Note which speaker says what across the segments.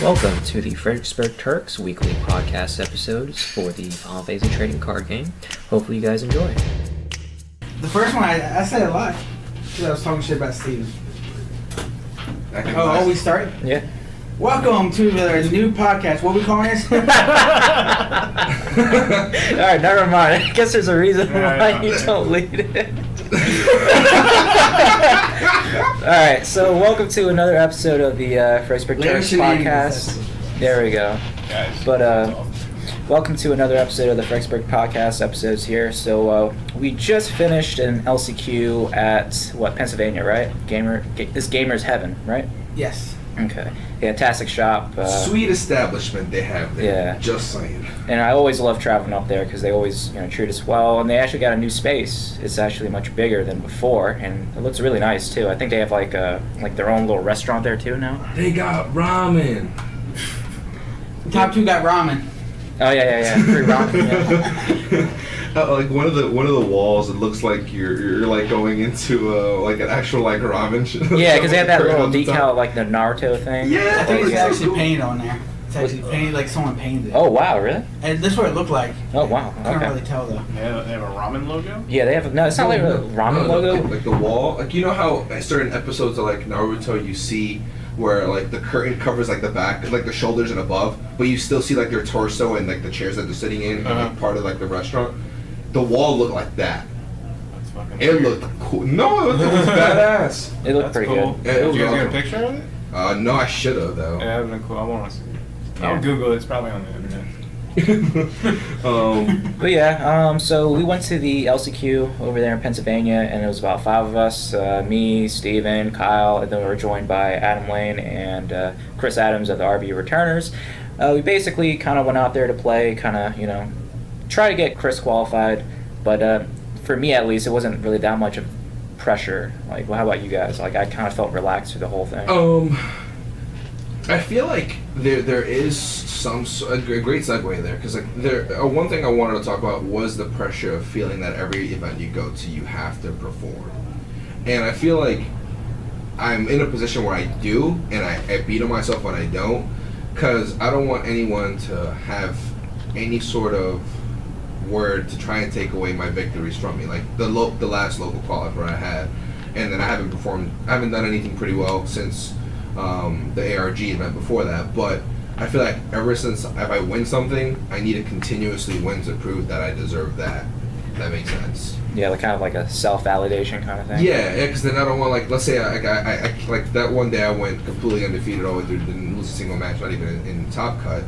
Speaker 1: Welcome to the Fredericksburg Turks weekly podcast episodes for the Final Fantasy trading card game. Hopefully you guys enjoy.
Speaker 2: The first one, I said a lot because I was talking shit about Steven. Oh, we started?
Speaker 1: Yeah.
Speaker 2: Welcome to the new podcast. What are we calling this?
Speaker 1: Alright, never mind. I guess there's a reason why you don't lead it. Alright, so welcome to another episode of the Fredericksburg Turks podcast. There we go.
Speaker 3: Guys,
Speaker 1: but welcome to another episode of the Fredericksburg podcast episodes here. So we just finished an LCQ at Pennsylvania, right? This Gamer's Heaven, right?
Speaker 2: Yes.
Speaker 1: Okay. Fantastic shop.
Speaker 3: Sweet establishment they have there.
Speaker 1: Yeah.
Speaker 3: Just saying.
Speaker 1: And I always love traveling up there because they always, treat us well. And they actually got a new space. It's actually much bigger than before, and it looks really nice too. I think they have like their own little restaurant there too now.
Speaker 3: They got ramen.
Speaker 2: Top two got ramen.
Speaker 1: Oh yeah. Free ramen. Yeah.
Speaker 3: Like one of the walls, it looks like you're like going into like an actual like ramen.
Speaker 1: Yeah, because they have that little decal like the Naruto thing.
Speaker 3: Yeah,
Speaker 2: I think it's
Speaker 3: so
Speaker 2: actually
Speaker 3: cool.
Speaker 2: painted on there. It's actually painted like someone painted it.
Speaker 1: Oh wow, really?
Speaker 2: And this is what it looked like.
Speaker 1: Oh wow.
Speaker 2: I couldn't
Speaker 1: Okay.
Speaker 2: really tell though.
Speaker 4: They have a ramen logo?
Speaker 1: Yeah, they have it's not like a ramen logo.
Speaker 3: Like the wall, like you know how certain episodes of like Naruto you see where like the curtain covers like the back, like the shoulders and above, but you still see like their torso and like the chairs that they're sitting in, and, like part of like the restaurant. The wall looked like that.
Speaker 4: That's fucking
Speaker 3: It
Speaker 4: weird.
Speaker 3: looked cool. No, it was badass.
Speaker 1: It looked
Speaker 4: That's
Speaker 1: pretty
Speaker 4: cool.
Speaker 1: good.
Speaker 3: Yeah, it
Speaker 4: Did
Speaker 3: was
Speaker 4: you guys get a
Speaker 3: awesome.
Speaker 4: picture of it?
Speaker 3: No, I should have though.
Speaker 4: Yeah, that would have been cool. I want to see it.
Speaker 1: Yeah.
Speaker 4: I'll Google it. It's probably on the internet.
Speaker 1: But yeah, so we went to the LCQ over there in Pennsylvania, and it was about 5 of us, me, Steven, Kyle, and then we were joined by Adam Lane and Chris Adams of the RV Returners. We basically kind of went out there to play, try to get Chris qualified, but for me at least, it wasn't really that much of pressure. Like, well, how about you guys? Like, I kind of felt relaxed through the whole thing.
Speaker 3: I feel like there is a great segue there because like one thing I wanted to talk about was the pressure of feeling that every event you go to you have to perform, and I feel like I'm in a position where I do, and I beat on myself when I don't, because I don't want anyone to have any sort of word to try and take away my victories from me. Like the last local qualifier I had, and then I haven't done anything pretty well since the ARG event before that, but I feel like ever since if I win something, I need to continuously win to prove that I deserve that. If that makes sense.
Speaker 1: Yeah, like kind of like a self-validation kind of thing.
Speaker 3: Yeah, because then I don't want let's say I like that one day I went completely undefeated all the way through, didn't lose a single match, not even in top cut,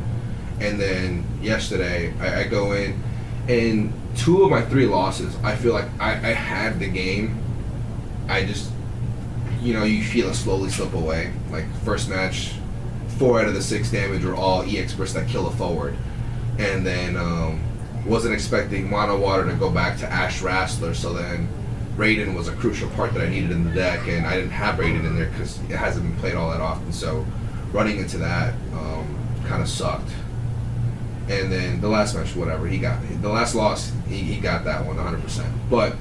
Speaker 3: and then yesterday I go in, and 2 of my 3 losses, I feel like I had the game. I just you feel it slowly slip away. Like first match, 4 out of the 6 damage were all EX bursts that kill a forward, and then wasn't expecting Mono Water to go back to Ash Wrestler, so then Raiden was a crucial part that I needed in the deck, and I didn't have Raiden in there because it hasn't been played all that often. So running into that kind of sucked. And then the last match, whatever, he got the last loss, he got that one 100%. But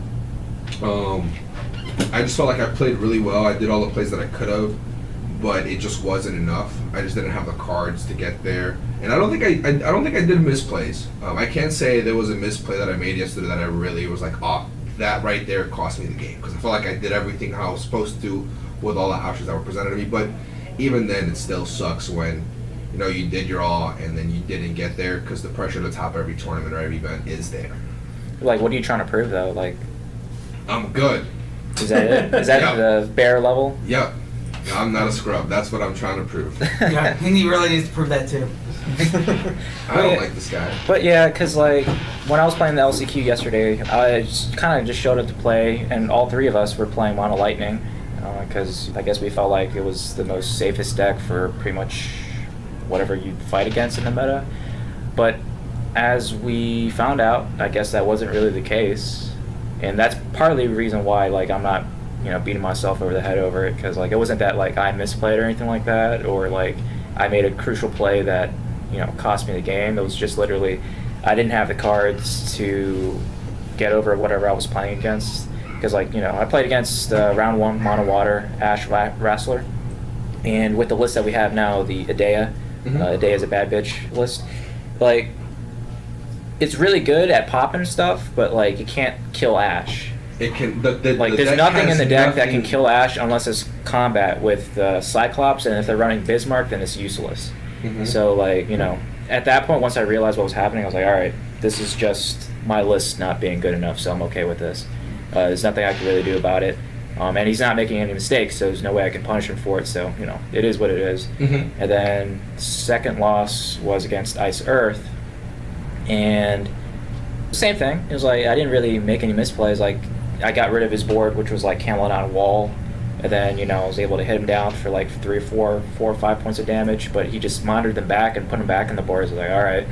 Speaker 3: I just felt like I played really well. I did all the plays that I could have, but it just wasn't enough. I just didn't have the cards to get there, and I don't think I did misplays. I can't say there was a misplay that I made yesterday that I really was like, oh, that right there cost me the game, because I felt like I did everything how I was supposed to with all the options that were presented to me. But even then, it still sucks when you did your all and then you didn't get there, because the pressure to top every tournament or every event is there.
Speaker 1: Like, what are you trying to prove though? Like,
Speaker 3: I'm good.
Speaker 1: is that it? Is that
Speaker 3: Yeah.
Speaker 1: the bare level?
Speaker 3: Yep. I'm not a scrub. That's what I'm trying to prove.
Speaker 2: Yeah, he really needs to prove that too.
Speaker 3: I don't like this guy.
Speaker 1: But yeah, because like when I was playing the LCQ yesterday, I just showed up to play, and all 3 of us were playing Mono Lightning, because I guess we felt like it was the most safest deck for pretty much whatever you'd fight against in the meta. But as we found out, I guess that wasn't really the case, and that's partly the reason why like I'm not beating myself over the head over it, because like it wasn't that like I misplayed or anything like that, or like I made a crucial play that cost me the game. It was just literally I didn't have the cards to get over whatever I was playing against, because like I played against round 1 Mono Water Ash Wrestler, and with the list that we have now, the Idea A Day is a Bad Bitch list. Like, it's really good at popping stuff, but like it can't kill Ash.
Speaker 3: It can.
Speaker 1: Like,
Speaker 3: the
Speaker 1: there's
Speaker 3: deck
Speaker 1: nothing
Speaker 3: has
Speaker 1: in the deck that
Speaker 3: nothing-
Speaker 1: can kill Ash unless it's combat with Cyclops, and if they're running Bismarck, then it's useless.
Speaker 3: Mhm.
Speaker 1: So, like, you know, at that point, once I realized what was happening, I was like, all right, this is just my list not being good enough, so I'm okay with this. There's nothing I can really do about it. And he's not making any mistakes, so there's no way I can punish him for it, so, you know, it is what it is.
Speaker 3: Mhm.
Speaker 1: And then second loss was against Ice Earth, and same thing. It was like, I didn't really make any misplays. Like, I got rid of his board, which was like Camelot on a wall, and then, you know, I was able to hit him down for like 3 or 4 or 5 points of damage, but he just monitored them back and put them back in the board. So I was like, all right,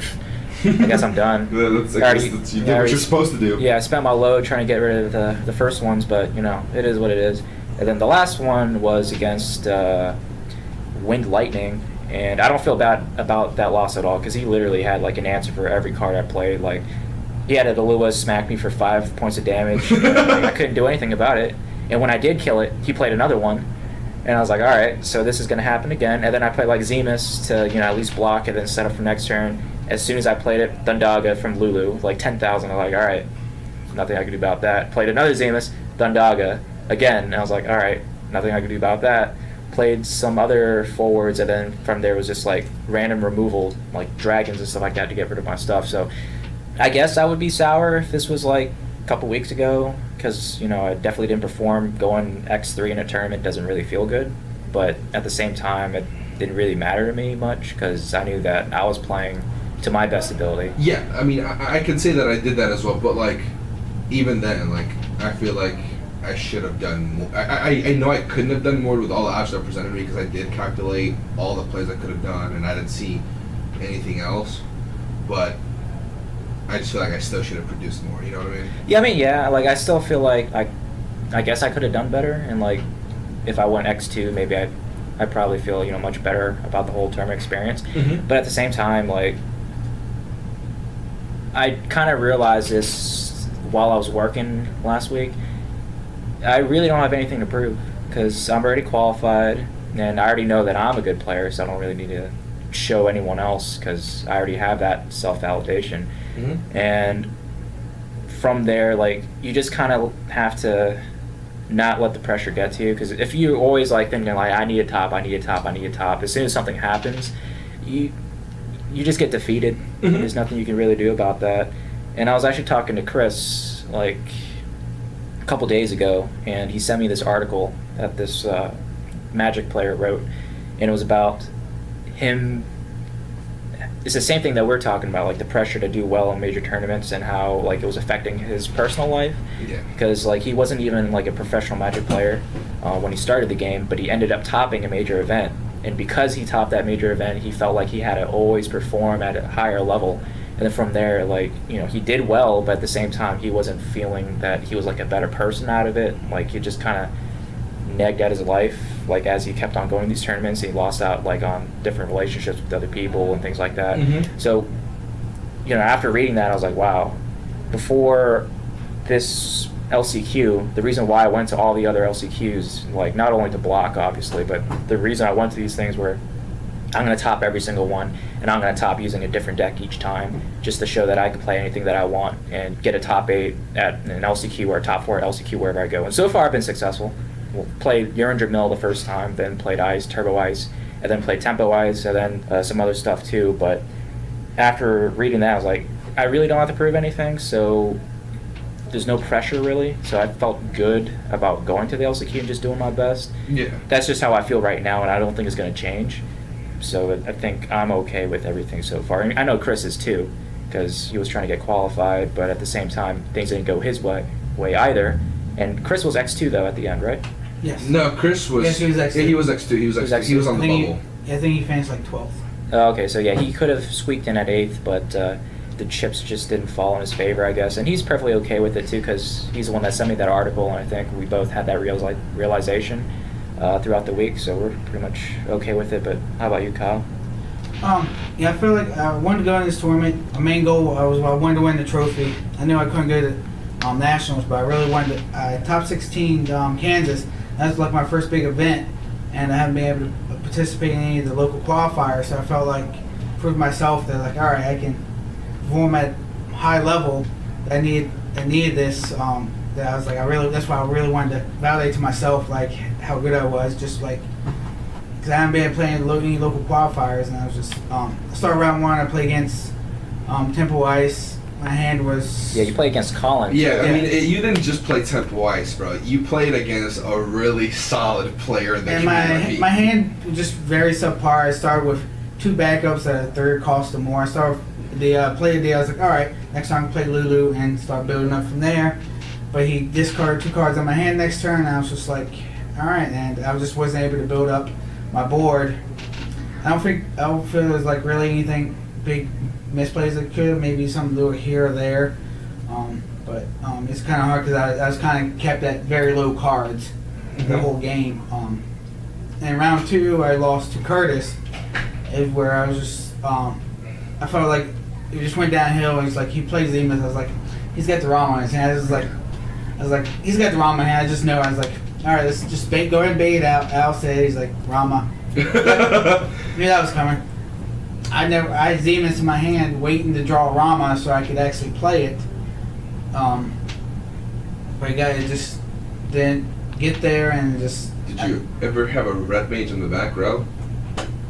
Speaker 1: I guess I'm done.
Speaker 3: That's, I guess that's, you did what you're supposed to do.
Speaker 1: Yeah, I spent my load trying to get rid of the first ones, but, you know, it is what it is. And then the last one was against Wind Lightning, and I don't feel bad about that loss at all, because he literally had like an answer for every card I played. Like, he had a Delua smack me for 5 points of damage. I couldn't do anything about it. And when I did kill it, he played another one. And I was like, all right, so this is going to happen again. And then I played like Zemus to, you know, at least block and then set up for next turn. As soon as I played it, Thundaga from Lulu, like 10,000. I was like, all right, nothing I can do about that. Played another Zemus, Thundaga again. And I was like, all right, nothing I can do about that. Played some other forwards, and then from there was just like random removal, like dragons and stuff like that to get rid of my stuff. So I guess I would be sour if this was like a couple weeks ago, because, you know, I definitely didn't perform. Going X3 in a tournament doesn't really feel good, but at the same time, it didn't really matter to me much, because I knew that I was playing to my best ability.
Speaker 3: Yeah, I mean, I can say that I did that as well, but like, even then, like, I feel like I should have done more. I know I couldn't have done more with all the options that presented me, because I did calculate all the plays I could have done, and I didn't see anything else. But I just feel like I still should have produced more. You know what I mean?
Speaker 1: Yeah, I mean, yeah. Like, I still feel like I guess I could have done better, and like, if I went X2, maybe I probably feel, you know, much better about the whole tournament experience.
Speaker 3: Mhm.
Speaker 1: But at the same time, like, I kind of realized this while I was working last week. I really don't have anything to prove, because I'm already qualified, and I already know that I'm a good player, so I don't really need to show anyone else, because I already have that self-validation.
Speaker 3: Mm-hmm.
Speaker 1: And from there, like, you just kind of have to not let the pressure get to you, because if you always like thinking like, I need a top, as soon as something happens, you just get defeated.
Speaker 3: Mm-hmm.
Speaker 1: There's nothing you can really do about that. And I was actually talking to Chris like a couple days ago, and he sent me this article that this Magic player wrote, and it was about him. It's the same thing that we're talking about, like the pressure to do well in major tournaments, and how like it was affecting his personal life.
Speaker 3: Yeah.
Speaker 1: Because like he wasn't even like a professional Magic player when he started the game, but he ended up topping a major event, and because he topped that major event, he felt like he had to always perform at a higher level. And then from there, like, you know, he did well, but at the same time, he wasn't feeling that he was like a better person out of it. Like, he just kind of negged at his life, like, as he kept on going to these tournaments. He lost out like on different relationships with other people and things like that.
Speaker 3: Mm-hmm.
Speaker 1: So, you know, after reading that, I was like, wow. Before this LCQ, the reason why I went to all the other LCQs, like, not only to block, obviously, but the reason I went to these things were, I'm going to top every single one, and I'm going to top using a different deck each time, just to show that I can play anything that I want and get a top 8 at an LCQ or a top 4 at LCQ wherever I go. And so far, I've been successful. Played Uringer Mill the first time, then played Ice, Turbo Ice, and then played Tempo Ice, and then some other stuff too. But after reading that, I was like, I really don't have to prove anything, so there's no pressure really. So I felt good about going to the LCQ and just doing my best.
Speaker 3: Yeah.
Speaker 1: That's just how I feel right now, and I don't think it's going to change. So I think I'm okay with everything so far. And I know Chris is too, because he was trying to get qualified, but at the same time, things didn't go his way either. And Chris was X2 though at the end, right?
Speaker 2: Yes.
Speaker 3: No, Chris was.
Speaker 2: Yes, he was X2.
Speaker 3: Yeah, he was X2. He was X2. He was on the bubble.
Speaker 2: I think he finished like 12th.
Speaker 1: Okay, so yeah, he could have squeaked in at 8th, but the chips just didn't fall in his favor, I guess. And he's perfectly okay with it too, because he's the one that sent me that article, and I think we both had that realization throughout the week, so we're pretty much okay with it. But how about you, Kyle?
Speaker 2: Yeah, I feel like I wanted to go in this tournament. My main goal was I wanted to win the trophy. I knew I couldn't go to nationals, but I really wanted to top 16 Kansas. That's like my first big event. and I haven't been able to participate in any of the local qualifiers. So I felt like proved myself that like, all right, I can perform at high level. That I needed this. That I was like, that's why I really wanted to validate to myself like how good I was, just like because I haven't been playing any local qualifiers, and I was just I started round one. I played against Temple Ice. My hand was
Speaker 1: Yeah, you play against Colin.
Speaker 3: Yeah, I
Speaker 2: Yeah.
Speaker 3: mean, you didn't just play Temple Ice, bro. You played against a really solid player in the
Speaker 2: and
Speaker 3: community.
Speaker 2: my hand was just very subpar. I started with 2 backups at a third cost or more. I started the play of the day. I was like, all right, next time I play Lulu and start building up from there. But he discarded 2 cards on my hand next turn, and I was just like, all right, and I just wasn't able to build up my board. I don't feel there's like really anything big misplays that could, maybe something little here or there. But it's kind of hard because I was kind of kept at very low cards the whole game. And round 2, I lost to Curtis, where I was just, I felt like it just went downhill. He's like, he plays Zemus. I was like, he's got the ROM on his hand. I was like, he's got the ROM on his hand. I just know. I was like, all right, let's just go ahead and bait it out. Al said, he's like, Rama. Knew that was coming. I had Zemus in my hand waiting to draw Rama so I could actually play it. But it just didn't get there, and just...
Speaker 3: Did you ever have a red mage in the back row?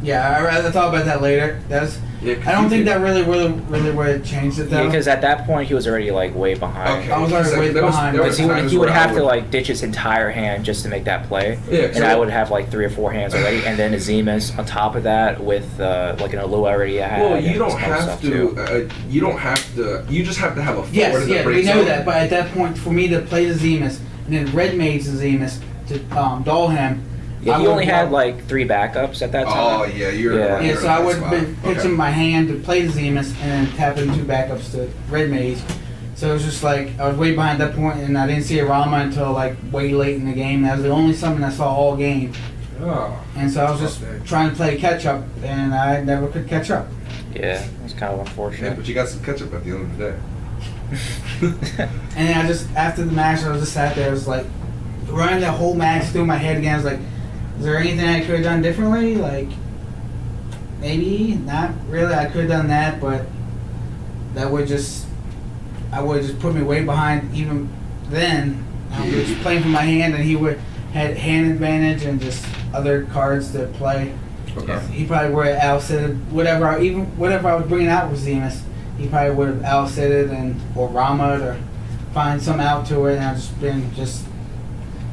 Speaker 2: Yeah, I thought about that later. I don't think that really would have changed it though.
Speaker 1: Because at that point he was already like way behind.
Speaker 3: Okay.
Speaker 2: I was already way behind.
Speaker 1: Because he
Speaker 3: times
Speaker 1: would
Speaker 3: where
Speaker 1: have
Speaker 3: I
Speaker 1: to like ditch his entire hand just to make that play.
Speaker 3: Yeah, 'cause
Speaker 1: and I would have like 3 or 4 hands already, and then a Zemus on top of that with like an Alua already I had.
Speaker 3: Well,
Speaker 1: and
Speaker 3: you don't
Speaker 1: some other
Speaker 3: have
Speaker 1: stuff,
Speaker 3: to.
Speaker 1: too.
Speaker 3: You don't have to. You just have to have a forward
Speaker 2: Yes,
Speaker 3: in the
Speaker 2: yeah,
Speaker 3: break
Speaker 2: we know
Speaker 3: zone.
Speaker 2: that. But at that point, for me to play the Zemus and then red mage the Zemus to doll him.
Speaker 1: Yeah,
Speaker 2: I
Speaker 1: he
Speaker 2: would
Speaker 1: only
Speaker 2: have-
Speaker 1: had like 3 backups at that time.
Speaker 3: Oh yeah, you're.
Speaker 1: Yeah.
Speaker 3: Right,
Speaker 2: Yeah,
Speaker 3: you're
Speaker 2: so
Speaker 3: in
Speaker 2: I
Speaker 3: that
Speaker 2: would have
Speaker 3: spot.
Speaker 2: been pitching my hand to play the Zemus and then tapping 2 backups to red mage. So it was just like I was way behind at that point, and I didn't see a Rama until like way late in the game. That was the only summon I saw all game,
Speaker 3: Oh.
Speaker 2: and so I was just
Speaker 3: Okay.
Speaker 2: trying to play catch up, and I never could catch up.
Speaker 1: Yeah, it was kind of
Speaker 3: Yeah,
Speaker 1: unfortunate.
Speaker 3: but you got some ketchup at the end of the day.
Speaker 2: And then I just after the match, I was just sat there. I was like running that whole match through my head again. I was like, is there anything I could have done differently? Like, maybe not really. I could have done that, but I would just put me way behind even then. I was just playing from my hand, and he had hand advantage and just other cards to play.
Speaker 3: Okay.
Speaker 2: He probably would have outsetted whatever I was bringing out with Zemus. He probably would have outsetted or Rama or find some out to it, and I've just been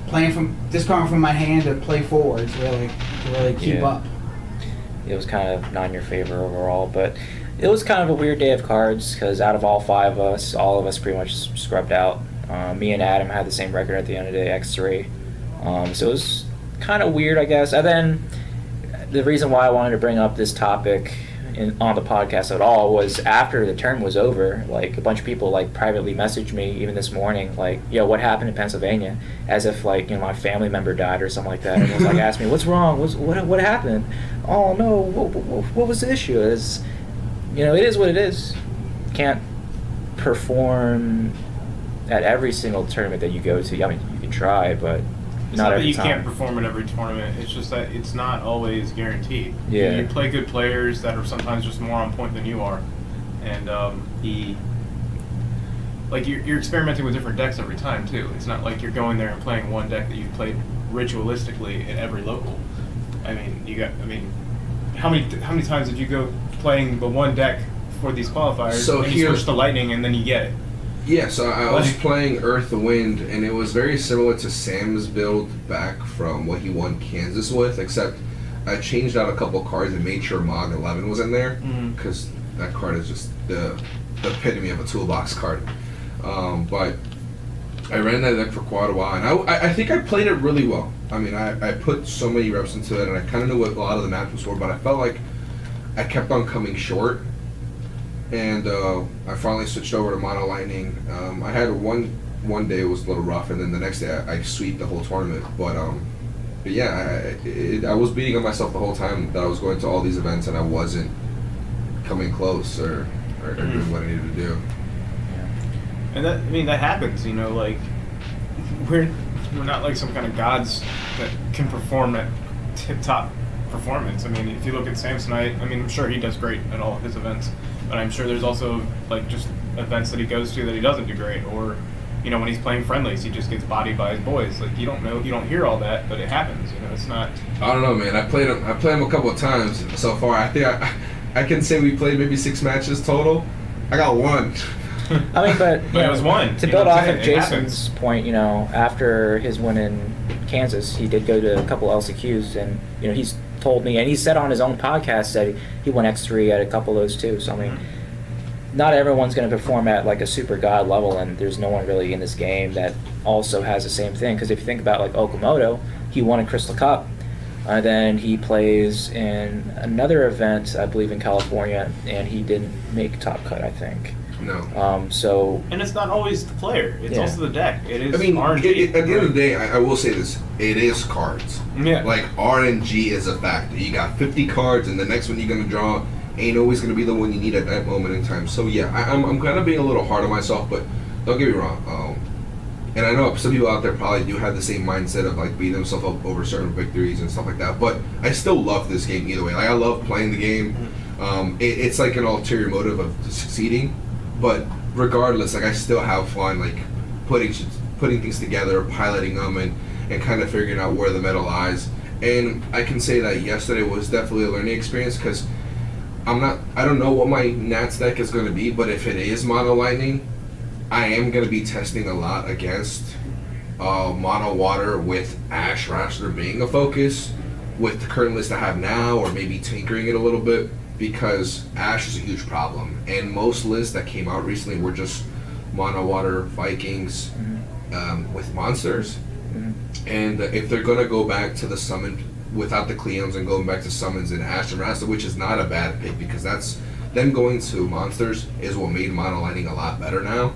Speaker 2: playing discarding from my hand to play forwards to really keep
Speaker 1: Yeah.
Speaker 2: up.
Speaker 1: It was kind of not in your favor overall, but it was kind of a weird day of cards because out of all 5 of us, all of us pretty much scrubbed out. Me and Adam had the same record at the end of the day, X3. So it was kind of weird, I guess. And then the reason why I wanted to bring up this topic on the podcast at all was after the term was over, like a bunch of people like privately messaged me even this morning, like, yo, what happened in Pennsylvania? As if like, my family member died or something like that. And it was like, asked me, what's wrong? What happened? Oh no, what was the issue? It is what it is. Can't perform at every single tournament that you go to. I mean, you can try, but
Speaker 4: It's
Speaker 1: not
Speaker 4: not that
Speaker 1: every
Speaker 4: you
Speaker 1: time.
Speaker 4: can't perform at every tournament. It's just that it's not always guaranteed.
Speaker 1: Yeah.
Speaker 4: You play good players that are sometimes just more on point than you are, and you're experimenting with different decks every time too. It's not like you're going there and playing one deck that you've played ritualistically at every local. I mean, how many times did you go playing the one deck for these qualifiers?
Speaker 3: So
Speaker 4: and you
Speaker 3: here-
Speaker 4: switch to lightning and then you get it.
Speaker 3: Yeah, so I was playing Earth the Wind, and it was very similar to Sam's build back from what he won Kansas with, except I changed out a couple cards and made sure Mog 11 was in there, because that card is just the epitome of a toolbox card. But I ran that deck for quite a while, and I think I played it really well. I mean, I put so many reps into it, and I kind of knew what a lot of the matchups were, but I felt like I kept on coming short. And I finally switched over to Mono Lightning. I had one day it was a little rough, and then the next day I sweeped the whole tournament. But yeah, I was beating on myself the whole time that I was going to all these events, and I wasn't coming close or doing what I needed to do.
Speaker 4: And that happens, like we're not like some kind of gods that can perform at tip-top performance. I mean, if you look at Samsonite, I mean, I'm sure he does great at all of his events, but I'm sure there's also like just events that he goes to that he doesn't do great, or you know, when he's playing friendlies, he just gets bodied by his boys. Like, you don't know, you don't hear all that, but it happens. You know, it's not.
Speaker 3: I don't know, man. I played him a couple of times so far. I think I can say we played maybe 6 matches total. I got 1.
Speaker 1: I mean, but
Speaker 4: it was 1.
Speaker 1: To build off of Jason's point, you know, after his win in Kansas, he did go to a couple LCQs, and you know, he's told me, and he said on his own podcast that he won X3 at a couple of those too. So I mean, not everyone's going to perform at like a super god level, and there's no one really in this game that also has the same thing. Because if you think about like Okamoto, he won a Crystal Cup, then he plays in another event, I believe in California, and he didn't make top cut, I think.
Speaker 3: No.
Speaker 1: So.
Speaker 4: And it's not always the player; it's also the deck. It is.
Speaker 3: I mean,
Speaker 4: RNG.
Speaker 3: at the end of the day, I will say this: it is cards.
Speaker 4: Yeah.
Speaker 3: Like RNG is a factor. You got 50 cards, and the next one you're gonna draw ain't always going to be the one you need at that moment in time. So yeah, I'm kind of being a little hard on myself, but don't get me wrong. And I know some people out there probably do have the same mindset of like beating themselves up over certain victories and stuff like that. But I still love this game either way. Like I love playing the game. It's like an ulterior motive of succeeding, but regardless, like I still have fun like putting things together, piloting them, and kind of figuring out where the meta lies. And I can say that yesterday was definitely a learning experience because I don't know what my Nats deck is going to be, but if it is Mono Lightning, I am going to be testing a lot against Mono Water with Ash Wrestler being a focus, with the current list I have now, or maybe tinkering it a little bit, because Ash is a huge problem. And most lists that came out recently were just Mono Water Vikings with monsters. And if they're going to go back to the summon without the Cleons and going back to summons and Ash and Rasta, which is not a bad pick because that's them going to monsters is what made Mono Lightning a lot better now.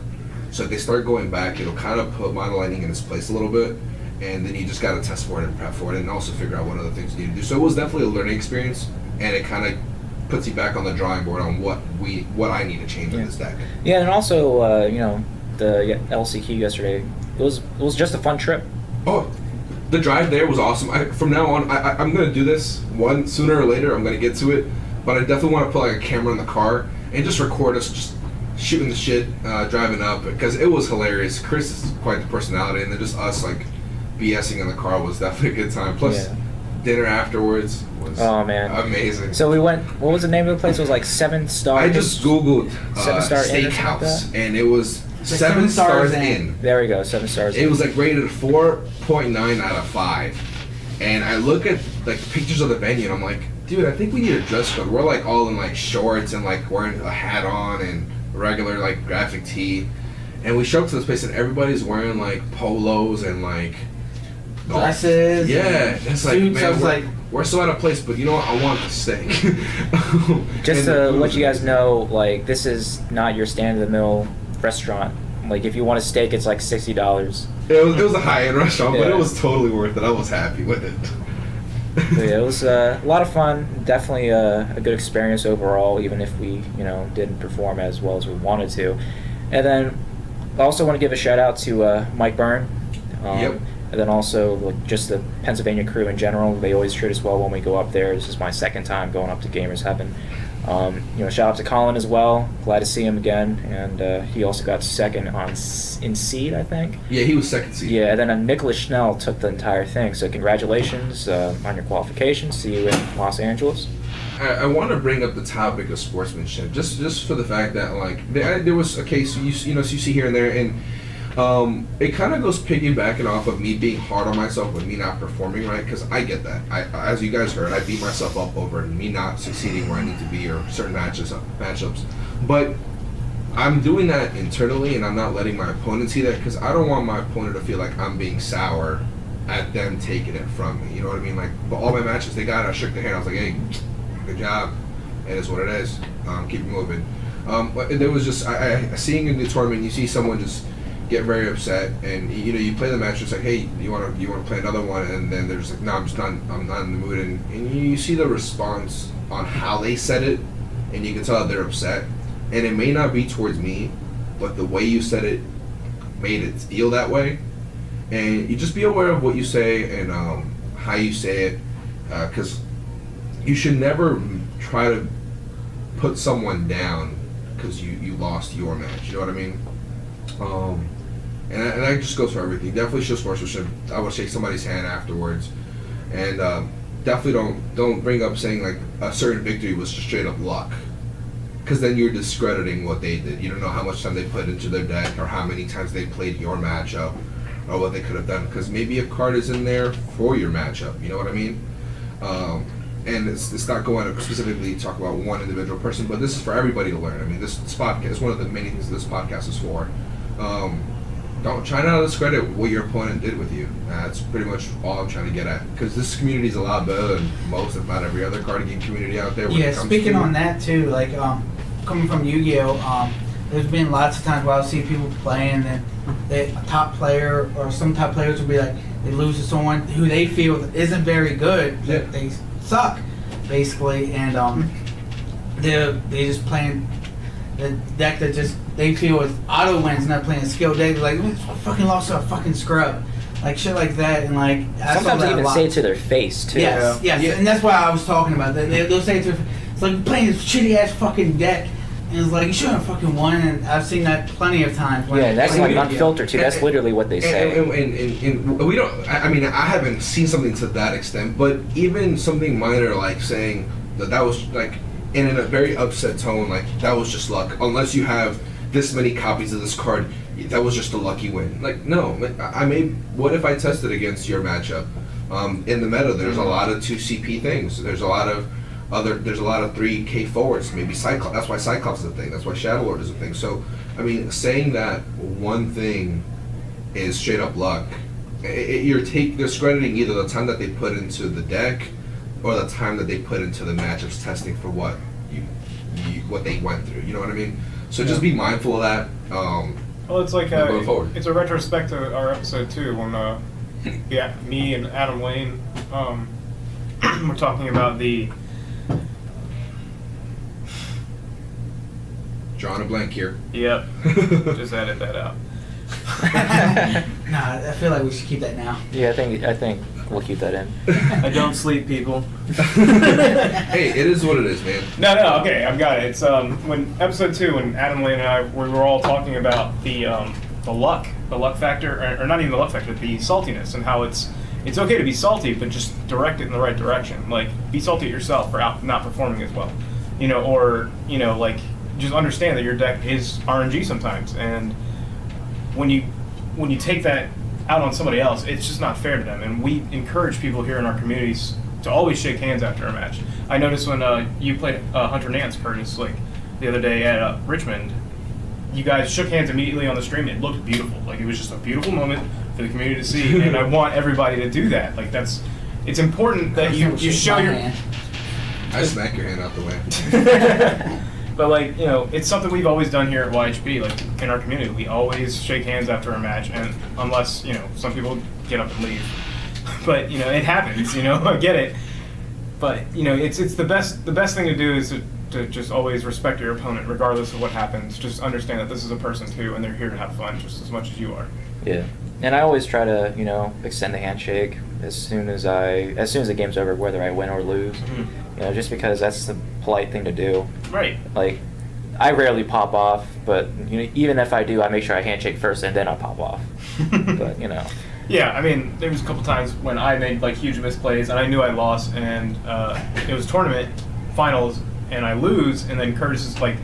Speaker 3: So if they start going back, it'll kind of put Mono Lightning in its place a little bit, and then you just got to test for it and prep for it and also figure out what other things you need to do. So it was definitely a learning experience, and it kind of puts you back on the drawing board on what I need to change in this deck.
Speaker 1: Yeah, and also you know, the LCQ yesterday, it was just a fun trip.
Speaker 3: Oh, the drive there was awesome. From now on, I'm going to do this sooner or later. I'm going to get to it, but I definitely want to put like a camera in the car and just record us just shooting the shit, driving up, because it was hilarious. Chris is quite the personality, and then just us like BSing in the car was definitely a good time. Plus, dinner afterwards was amazing.
Speaker 1: So we went. What was the name of the place? It was like 7 stars.
Speaker 3: I just googled
Speaker 1: 7-star
Speaker 3: steakhouse, and it was 7 stars in.
Speaker 1: There we go, 7 stars.
Speaker 3: It was like rated 4.9 out of 5, and I look at like pictures of the venue, and I'm like, dude, I think we need a dress code. We're like all in like shorts and like wearing a hat on and regular like graphic tee, and we show up to this place and everybody's wearing like polos and like
Speaker 2: dresses.
Speaker 3: Yeah, it's like,
Speaker 2: suits.
Speaker 3: man, we're so out of place, but you know what? I want the steak.
Speaker 1: Just to let you guys know, like, this is not your stand-of-the-mill restaurant. Like, if you want a steak, it's like $60.
Speaker 3: It was a high-end restaurant, but it was totally worth it. I was happy with it.
Speaker 1: But yeah, it was a lot of fun. Definitely a good experience overall, even if we, you know, didn't perform as well as we wanted to. And then I also want to give a shout out to Mike Byrne. And then also like, just the Pennsylvania crew in general. They always treat us well when we go up there. This is my second time going up to Gamers Heaven. You know, shout out to Colin as well. Glad to see him again. And he also got second in seed, I think.
Speaker 3: Yeah, he was second seed.
Speaker 1: Yeah, and then Nicholas Schnell took the entire thing. So congratulations on your qualifications. See you in Los Angeles.
Speaker 3: I want to bring up the topic of sportsmanship, just for the fact that like there was a case you see here and there, and it kind of goes piggybacking off of me being hard on myself with me not performing right, because I get that. As you guys heard, I beat myself up over me not succeeding where I need to be or certain matchups, but I'm doing that internally, and I'm not letting my opponent see that, because I don't want my opponent to feel like I'm being sour at them taking it from me. You know what I mean? Like, but all my matches, they got it. I shook their hand. I was like, hey, good job. It is what it is. Keep it moving. But there was just I seeing in the tournament, you see someone just get very upset, and you know, you play the match, it's like, hey, you want to play another one, and then they're just like, no, I'm not in the mood, and you see the response on how they said it, and you can tell that they're upset, and it may not be towards me, but the way you said it made it feel that way, and you just be aware of what you say and how you say it, because you should never try to put someone down because you lost your match. You know what I mean? And that just goes for everything. Definitely show sportsmanship. I would shake somebody's hand afterwards, and definitely don't bring up saying like a certain victory was just straight up luck, because then you're discrediting what they did. You don't know how much time they put into their deck or how many times they played your matchup or what they could have done, because maybe a card is in there for your matchup. You know what I mean? And it's not going to specifically talk about one individual person, but this is for everybody to learn. I mean, this podcast is one of the many things this podcast is for. Don't try not to discredit what your opponent did with you. That's pretty much all I'm trying to get at. Because this community is a lot better than most, if not every other card game community out there.
Speaker 2: Yeah, speaking on that too, like coming from Yu-Gi-Oh, there's been lots of times where I'll see people playing and a top player or some top players will be like, they lose to someone who they feel isn't very good.
Speaker 3: Yeah.
Speaker 2: They suck, basically, and they just playing the deck that just they feel is auto wins, not playing a skill deck. They're like, I fucking lost to a fucking scrub, like shit like that, and like I saw
Speaker 1: Sometimes
Speaker 2: that
Speaker 1: they
Speaker 2: a
Speaker 1: even
Speaker 2: lot.
Speaker 1: say it to their face too.
Speaker 2: Yes, yes,
Speaker 3: Yeah.
Speaker 2: and that's why I was talking about that. They'll say it to, it's like playing this shitty ass fucking deck, and it's like you shouldn't have fucking won. And I've seen that plenty of times. When
Speaker 1: Yeah, that's like
Speaker 2: playing
Speaker 1: unfiltered too. That's literally what they say.
Speaker 3: And we don't. I mean, I haven't seen something to that extent, but even something minor like saying that was like in a very upset tone, like that was just luck. Unless you have this many copies of this card, that was just a lucky win. Like, no, what if I tested against your matchup? In the meta, there's a lot of 2 CP things. There's a lot of 3K forwards. Maybe Cyclops. That's why Cyclops is a thing. That's why Shadow Lord is a thing. So, I mean, saying that one thing is straight up luck, you're discrediting either the time that they put into the deck or the time that they put into the matchups testing for what what they went through. You know what I mean? So just be mindful of that.
Speaker 4: Well, it's like
Speaker 3: going forward.
Speaker 4: it's a retrospect to our episode 2 when me and Adam Lane we're talking about the
Speaker 3: Drawing a blank here.
Speaker 4: Yep. Just edit that out.
Speaker 2: Nah, I feel like we should keep that now.
Speaker 1: Yeah, I think we'll keep that in.
Speaker 4: I don't sleep, people.
Speaker 3: Hey, it is what it is, man.
Speaker 4: No, okay, I've got it. It's when episode 2, when Adam Lane and I we were all talking about the luck factor, or not even the luck factor, the saltiness, and how it's okay to be salty, but just direct it in the right direction. Like, be salty at yourself for not performing as well, or like just understand that your deck is RNG sometimes, and when you take that out on somebody else, it's just not fair to them. And we encourage people here in our communities to always shake hands after a match. I noticed when you played Hunter Nance, Curtis, like the other day at Richmond, you guys shook hands immediately on the stream. It looked beautiful. Like, it was just a beautiful moment for the community to see, and I want everybody to do that. Like, it's important that you show your
Speaker 2: hand.
Speaker 3: I smack your hand out the way.
Speaker 4: But, like, it's something we've always done here at YHB, like, in our community. We always shake hands after a match, and unless, some people get up and leave. But, it happens, I get it. But, it's the best thing to do is to just always respect your opponent, regardless of what happens. Just understand that this is a person, too, and they're here to have fun just as much as you are.
Speaker 1: Yeah, and I always try to extend the handshake as soon as the game's over, whether I win or lose.
Speaker 4: Mm-hmm.
Speaker 1: Just because that's the polite thing to do.
Speaker 4: Right.
Speaker 1: Like, I rarely pop off, but even if I do, I make sure I handshake first and then I pop off. But
Speaker 4: Yeah, I mean, there was a couple times when I made like huge misplays and I knew I lost, and it was tournament finals and I lose, and then Curtis is like,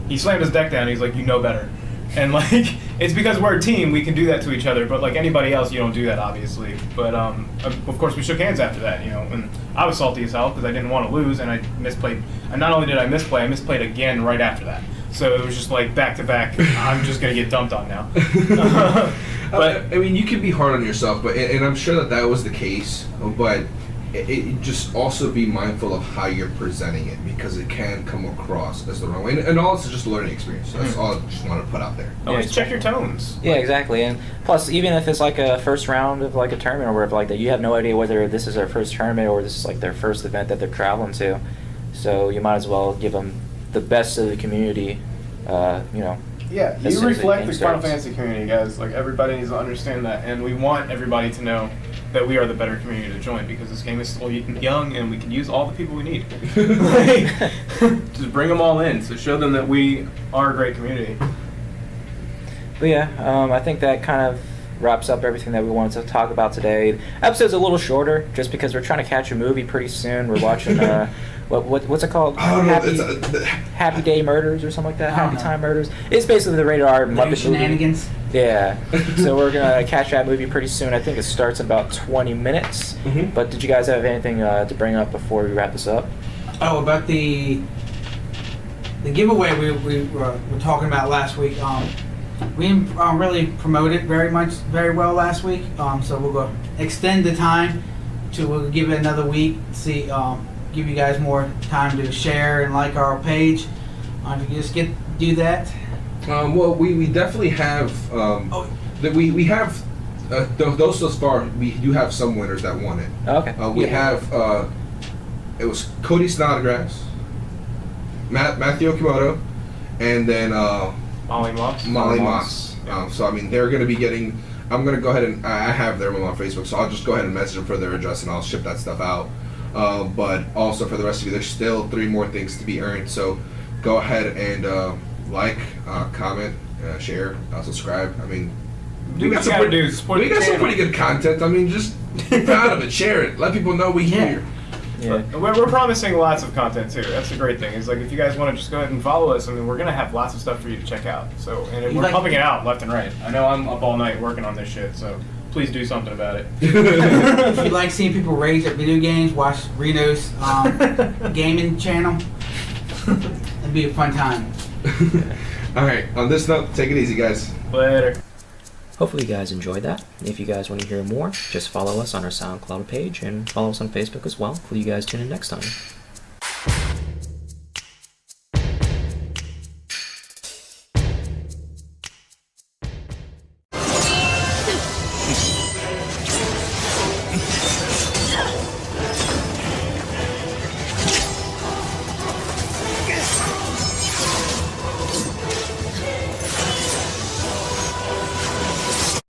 Speaker 4: he slammed his deck down and he's like, you know better. And like, it's because we're a team, we can do that to each other, but like anybody else, you don't do that, obviously. But of course we shook hands after that, and I was salty as hell because I didn't want to lose, and I misplayed. And not only did I misplay, I misplayed again right after that. So it was just like back to back, I'm just going to get dumped on now. But
Speaker 3: I mean, you can be hard on yourself, but and I'm sure that was the case, but it just also be mindful of how you're presenting it, because it can come across as the wrong way. And all this is just a learning experience. So that's all I just want to put out there.
Speaker 4: always check your tones.
Speaker 1: Yeah, exactly. And plus, even if it's like a first round of like a tournament or whatever like that, you have no idea whether this is their first tournament or this is like their first event that they're traveling to. So you might as well give them the best of the community.
Speaker 4: Yeah,
Speaker 1: as
Speaker 4: you
Speaker 1: soon as
Speaker 4: reflect
Speaker 1: the
Speaker 4: the
Speaker 1: game
Speaker 4: Final
Speaker 1: starts.
Speaker 4: Fantasy community, guys. Like, everybody needs to understand that, and we want everybody to know that we are the better community to join, because this game is still young and we can use all the people we need. Just bring them all in, so show them that we are a great community.
Speaker 1: But yeah, I think that kind of wraps up everything that we wanted to talk about today. Episode's a little shorter just because we're trying to catch a movie pretty soon. We're watching what's it called?
Speaker 3: I don't know.
Speaker 1: Happy Day Murders or something like that.
Speaker 2: I don't
Speaker 1: Happy
Speaker 2: know.
Speaker 1: Time Murders. It's basically the rated R Muppet movie.
Speaker 2: Shenanigans.
Speaker 1: Yeah. So we're gonna catch that movie pretty soon. I think it starts in about 20 minutes.
Speaker 3: Mhm.
Speaker 1: But did you guys have anything to bring up before we wrap this up?
Speaker 2: Oh, about the giveaway we were talking about last week. We didn't really promote it very well last week. So we'll go extend the time we'll give it another week. See, give you guys more time to share and like our page. If you just do that.
Speaker 3: Well, we definitely have we have those thus far. We do have some winners that won it.
Speaker 1: Okay.
Speaker 3: We have it was Cody Snodgrass, Matthew Okimoto, and then
Speaker 4: Molly Moss.
Speaker 3: Molly Moss. So I mean, they're going to be getting. I'm going to go ahead and I have them on my Facebook, so I'll just go ahead and message them for their address, and I'll ship that stuff out. But also for the rest of you, there's still 3 more things to be earned. So go ahead and like, comment, share, subscribe. I mean,
Speaker 4: Do what you gotta do. Support
Speaker 3: we
Speaker 4: the
Speaker 3: got some
Speaker 4: channel.
Speaker 3: pretty good content. I mean, just be proud of it, share it, let people know we
Speaker 2: Yeah.
Speaker 3: here.
Speaker 1: Yeah.
Speaker 4: We're promising lots of content too. That's the great thing. Is like if you guys want to just go ahead and follow us, I mean, we're gonna have lots of stuff for you to check out. So and
Speaker 2: You
Speaker 4: we're
Speaker 2: like-
Speaker 4: pumping it out left and right. I know I'm up all night working on this shit. So please do something about it.
Speaker 2: If you like seeing people rage at video games, watch Reno's gaming channel. It'd be a fun time.
Speaker 3: All right. On this note, take it easy, guys.
Speaker 4: Later.
Speaker 1: Hopefully you guys enjoyed that. If you guys want to hear more, just follow us on our SoundCloud page and follow us on Facebook as well. Hopefully you guys tune in next time.